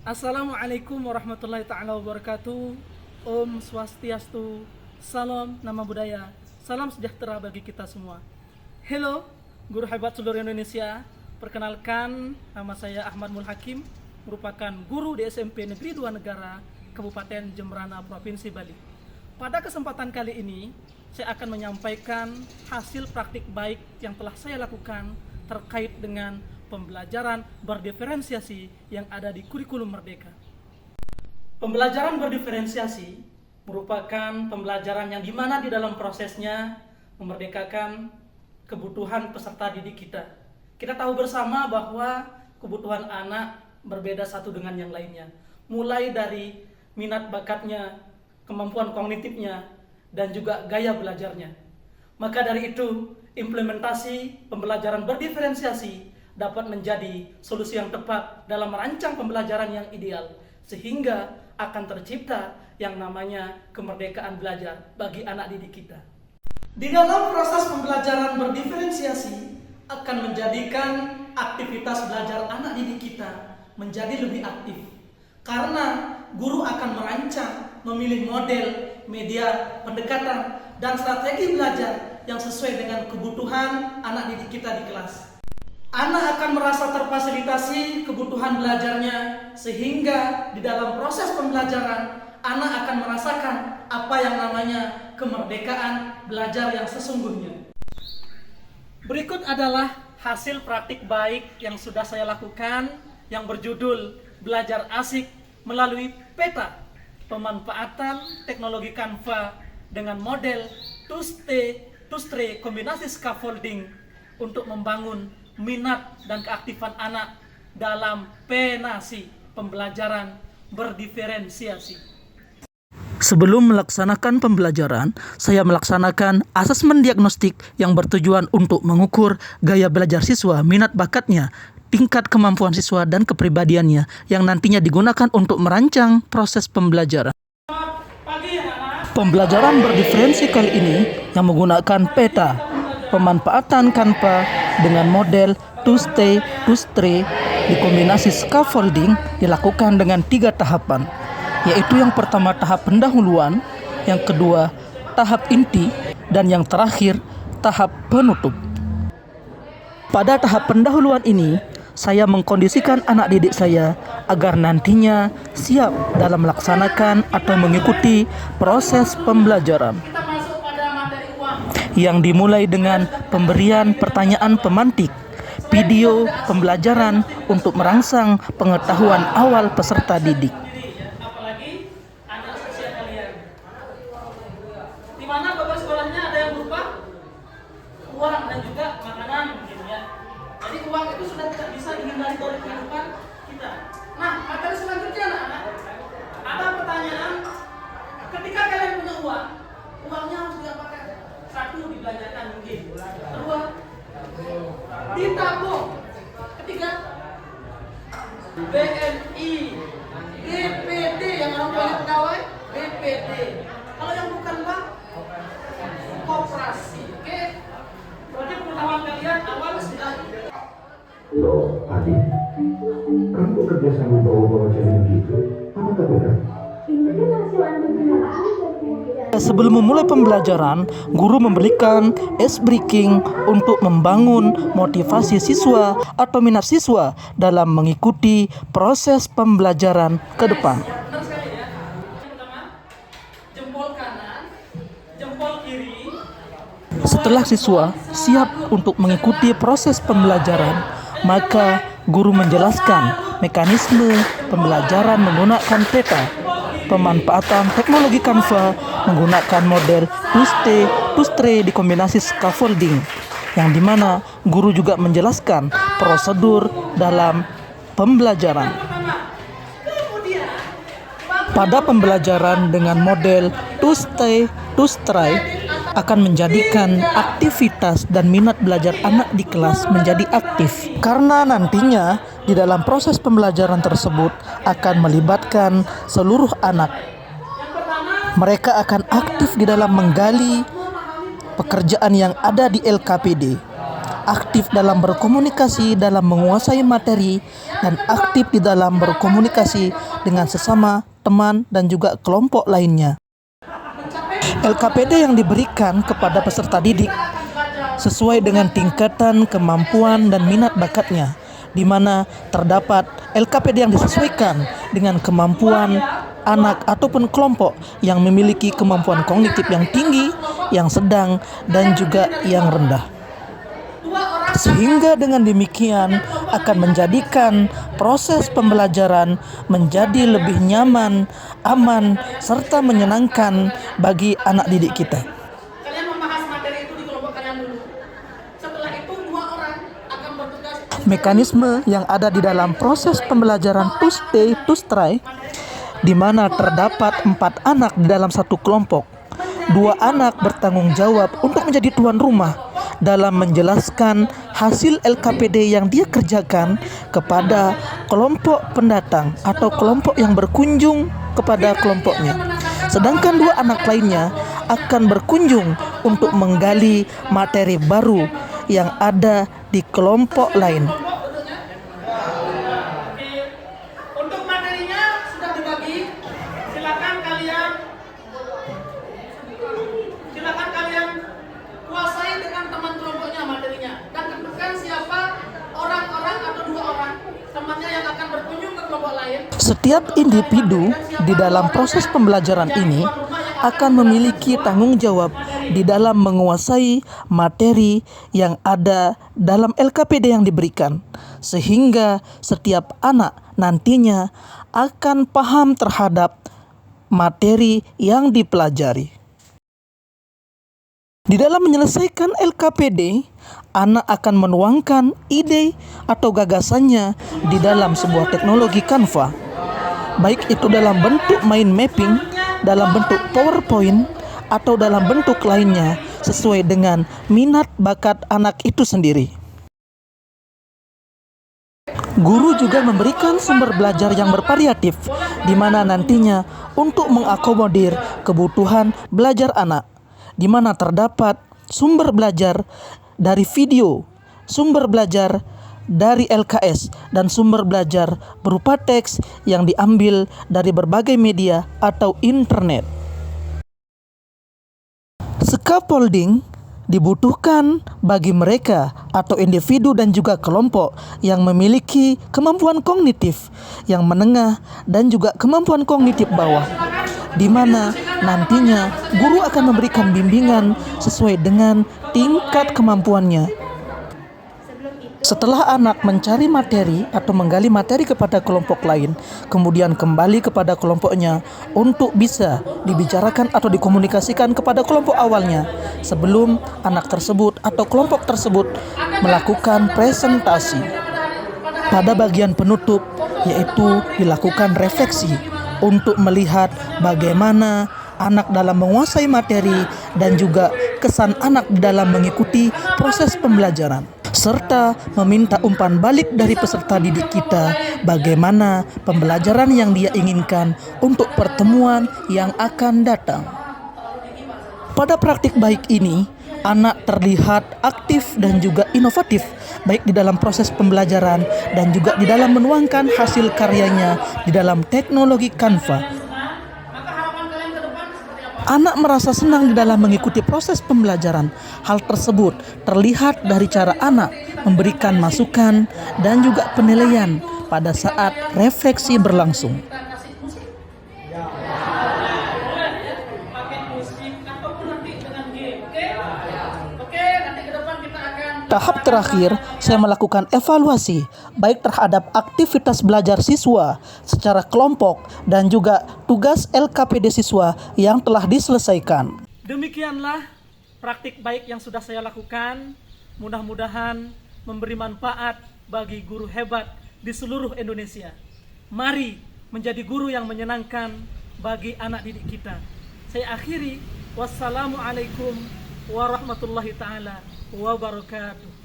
Assalamualaikum warahmatullahi ta'ala wabarakatuh. Om Swastiastu, salam nama budaya, salam sejahtera bagi kita semua. Hello, guru hebat seluruh Indonesia. Perkenalkan, nama saya Ahmad Mulhakim, merupakan guru di SMP Negeri 2 Negara, Kabupaten Jemberana, Provinsi Bali. Pada kesempatan kali ini, saya akan menyampaikan hasil praktik baik yang telah saya lakukan terkait dengan pembelajaran berdiferensiasi yang ada di kurikulum Merdeka. Pembelajaran berdiferensiasi merupakan pembelajaran yang dimana di dalam prosesnya memerdekakan kebutuhan peserta didik kita. Kita tahu bersama bahwa kebutuhan anak berbeda satu dengan yang lainnya. Mulai dari minat bakatnya, kemampuan kognitifnya, dan juga gaya belajarnya. Maka dari itu, implementasi pembelajaran berdiferensiasi dapat menjadi solusi yang tepat dalam merancang pembelajaran yang ideal, sehingga akan tercipta yang namanya kemerdekaan belajar bagi anak didik kita. Di dalam proses pembelajaran berdiferensiasi akan menjadikan aktivitas belajar anak didik kita menjadi lebih aktif, karena guru akan merancang, memilih model, media, pendekatan, dan strategi belajar yang sesuai dengan kebutuhan anak didik kita di kelas. Anak akan merasa terfasilitasi kebutuhan belajarnya, sehingga di dalam proses pembelajaran anak akan merasakan apa yang namanya kemerdekaan belajar yang sesungguhnya. Berikut adalah hasil praktik baik yang sudah saya lakukan yang berjudul Belajar Asik melalui peta pemanfaatan teknologi Canva dengan model two-stray kombinasi scaffolding untuk membangun minat dan keaktifan anak dalam penasi pembelajaran berdiferensiasi. Sebelum melaksanakan pembelajaran, saya melaksanakan asesmen diagnostik yang bertujuan untuk mengukur gaya belajar siswa, minat bakatnya, tingkat kemampuan siswa, dan kepribadiannya yang nantinya digunakan untuk merancang proses pembelajaran. Pembelajaran berdiferensi kali ini yang menggunakan peta pemanfaatan Canva dengan model two-stray dikombinasi scaffolding dilakukan dengan 3 tahapan, yaitu yang pertama tahap pendahuluan, yang kedua tahap inti, dan yang terakhir tahap penutup. Pada tahap pendahuluan ini, saya mengkondisikan anak didik saya agar nantinya siap dalam melaksanakan atau mengikuti proses pembelajaran, yang dimulai dengan pemberian pertanyaan pemantik, video pembelajaran untuk merangsang pengetahuan awal peserta didik. Apalagi anak usia kalian, di mana beban sekolahnya ada yang berupa uang dan juga makanan mungkin ya. Jadi uang itu sudah tidak bisa dihindari dari kehidupan kita. Nah, materi selanjutnya anak-anak, ada pertanyaan, ketika kalian punya uang, uangnya harus diapakan? 1, dibelanjakan mungkin. 2, ditabung. Ketiga, BNI, BPD yang orang banyak pegawai, BPD. Kalau yang bukan bank, koperasi. Oke? Berarti pengetahuan kalian awal sudah. Loh, Adi, kamu kerja sama bawa-bawa cewek begitu? Apa kabar? Ini kan hasil ambil kendaraan dan Sebelum memulai pembelajaran, guru memberikan ice breaking untuk membangun motivasi siswa atau minat siswa dalam mengikuti proses pembelajaran ke depan. Benar sekali ya. Yang pertama, jempol kanan, jempol kiri. Setelah siswa siap untuk mengikuti proses pembelajaran, maka guru menjelaskan mekanisme pembelajaran menggunakan peta pemanfaatan teknologi Canva menggunakan model two-stray dikombinasi scaffolding, yang dimana guru juga menjelaskan prosedur dalam pembelajaran. Pada pembelajaran dengan model two-stray akan menjadikan aktivitas dan minat belajar anak di kelas menjadi aktif, karena nantinya di dalam proses pembelajaran tersebut akan melibatkan seluruh anak. Mereka akan aktif di dalam menggali pekerjaan yang ada di LKPD, aktif dalam berkomunikasi dalam menguasai materi, dan aktif di dalam berkomunikasi dengan sesama teman dan juga kelompok lainnya. LKPD yang diberikan kepada peserta didik sesuai dengan tingkatan kemampuan dan minat bakatnya, di mana terdapat LKPD yang disesuaikan dengan kemampuan anak ataupun kelompok yang memiliki kemampuan kognitif yang tinggi, yang sedang, dan juga yang rendah. Sehingga dengan demikian akan menjadikan proses pembelajaran menjadi lebih nyaman, aman, serta menyenangkan bagi anak didik kita. Kalian membahas materi itu di kelompok kalian dulu. Setelah itu dua orang akan bertugas. Mekanisme yang ada di dalam proses pembelajaran to stay to try, di mana terdapat 4 anak di dalam satu kelompok. 2 anak bertanggung jawab untuk menjadi tuan rumah dalam menjelaskan hasil LKPD yang dia kerjakan kepada kelompok pendatang atau kelompok yang berkunjung kepada kelompoknya. Sedangkan 2 anak lainnya akan berkunjung untuk menggali materi baru yang ada di kelompok lain. Untuk materinya sudah dibagi. Silakan kalian kuasai dengan teman kelompoknya materinya, dan tentukan siapa orang-orang atau 2 orang temannya yang akan berkunjung ke kelompok lain. Setiap individu di dalam proses pembelajaran ini akan memiliki tanggung jawab di dalam menguasai materi yang ada dalam LKPD yang diberikan, sehingga setiap anak nantinya akan paham terhadap materi yang dipelajari. Di dalam menyelesaikan LKPD, anak akan menuangkan ide atau gagasannya di dalam sebuah teknologi Canva, baik itu dalam bentuk mind mapping, dalam bentuk PowerPoint, atau dalam bentuk lainnya sesuai dengan minat bakat anak itu sendiri. Guru juga memberikan sumber belajar yang bervariatif, di mana nantinya untuk mengakomodir kebutuhan belajar anak, di mana terdapat sumber belajar dari video, sumber belajar dari LKS, dan sumber belajar berupa teks yang diambil dari berbagai media atau internet. Scaffolding dibutuhkan bagi mereka atau individu dan juga kelompok yang memiliki kemampuan kognitif yang menengah dan juga kemampuan kognitif bawah, di mana nantinya guru akan memberikan bimbingan sesuai dengan tingkat kemampuannya. Setelah anak mencari materi atau menggali materi kepada kelompok lain, kemudian kembali kepada kelompoknya untuk bisa dibicarakan atau dikomunikasikan kepada kelompok awalnya sebelum anak tersebut atau kelompok tersebut melakukan presentasi. Pada bagian penutup, yaitu dilakukan refleksi untuk melihat bagaimana anak dalam menguasai materi dan juga kesan anak dalam mengikuti proses pembelajaran, serta meminta umpan balik dari peserta didik kita bagaimana pembelajaran yang dia inginkan untuk pertemuan yang akan datang. Pada praktik baik ini, anak terlihat aktif dan juga inovatif, baik di dalam proses pembelajaran dan juga di dalam menuangkan hasil karyanya di dalam teknologi Canva. Anak merasa senang di dalam mengikuti proses pembelajaran. Hal tersebut terlihat dari cara anak memberikan masukan dan juga penilaian pada saat refleksi berlangsung. Tahap terakhir, saya melakukan evaluasi baik terhadap aktivitas belajar siswa secara kelompok dan juga tugas LKPD siswa yang telah diselesaikan. Demikianlah praktik baik yang sudah saya lakukan. Mudah-mudahan memberi manfaat bagi guru hebat di seluruh Indonesia. Mari menjadi guru yang menyenangkan bagi anak didik kita. Saya akhiri. Wassalamualaikum warahmatullahi ta'ala wabarakatuh.